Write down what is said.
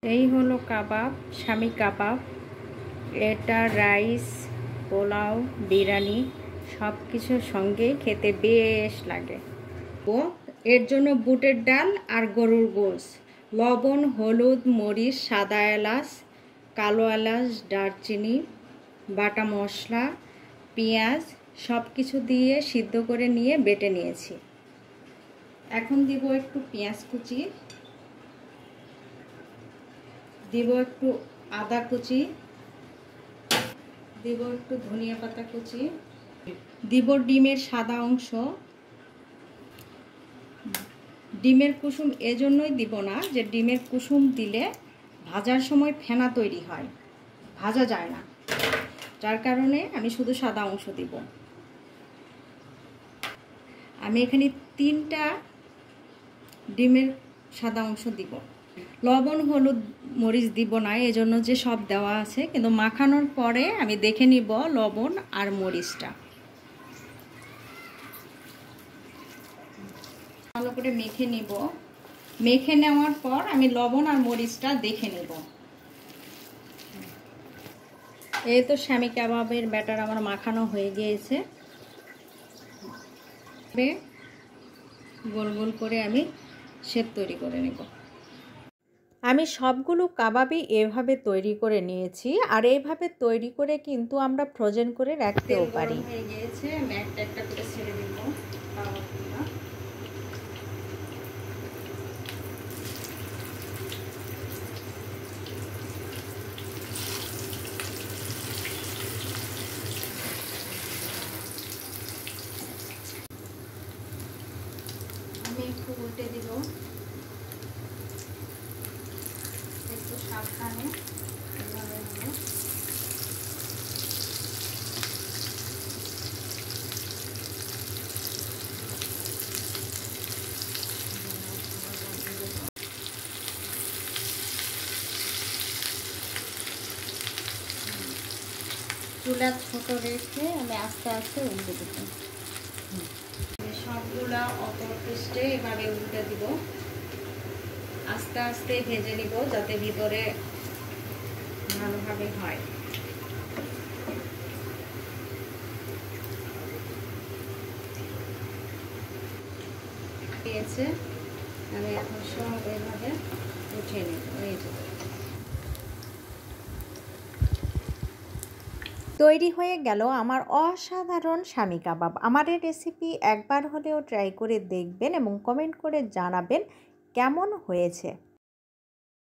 এই হলো কাবাব, স্বামী কাবাব। এটা রাইস, পোলাও, বিরিয়ানি সব কিছুর সঙ্গে খেতে বেশ লাগে। এর জন্য বুটের ডাল আর গরুর গোশ, লবণ, হলুদ, মরিচ, সাদা এলাচ, কালো এলাচ, দারচিনি, বাটা মশলা, পেঁয়াজ সব কিছু দিয়ে সিদ্ধ করে নিয়ে বেটে নিয়েছি। এখন দিব একটু পেঁয়াজ কুচি, দিব একটু আদা কুচি, দিব একটু ধনিয়া পাতা কুচি, দিব ডিমের সাদা অংশ। ডিমের কুসুম এজন্যই দিব না যে ডিমের কুসুম দিলে ভাজার সময় ফেনা তৈরি হয়, ভাজা যায় না, যার কারণে আমি শুধু সাদা অংশ দিব। আমি এখানে 3টা ডিমের সাদা অংশ দিব। লবণ, হলুদ, মরিচ দিব না, এজন্য যে সব দেওয়া আছে, কিন্তু মাখানোর পরে আমি দেখে নিব লবণ আর মরিচটা। ভালো করে মেখে নিব। মেখে নেওয়ার পর আমি লবণ আর মরিচটা দেখে নেব। এই তো স্বামী কাবাবের ব্যাটার আমার মাখানো হয়ে গিয়েছে। গোল গোল করে আমি শেপ তৈরি করে নেব। আমি সবগুলো কাবাবই এভাবে তৈরি করে নিয়েছি, আর এইভাবে তৈরি করে কিন্তু আমরা ফ্রোজেন করে রাখতেও পারি। হয়ে গিয়েছে, আমি একটা একটা করে ছেড়ে দেব কাবাবগুলো। আমি একটু উল্টে দিব, একটু সাবধানে। চুলা ছোট রেখে আমি আস্তে আস্তে উল্টে দেব। সবগুলা অপর পৃষ্ঠে এভাবে উল্টে দিব, আস্তে আস্তে ভেজে নিব যাতে ভিতরে ভালোভাবে হয়। পেয়েছে, আমি এখন সব এভাবে উঠে নেব। এই যে তৈরি হয়ে গেল আমার অসাধারণ স্বামী কাবাব। আমার এই রেসিপি একবার হলেও ট্রাই করে দেখবেন এবং কমেন্ট করে জানাবেন কেমন হয়েছে।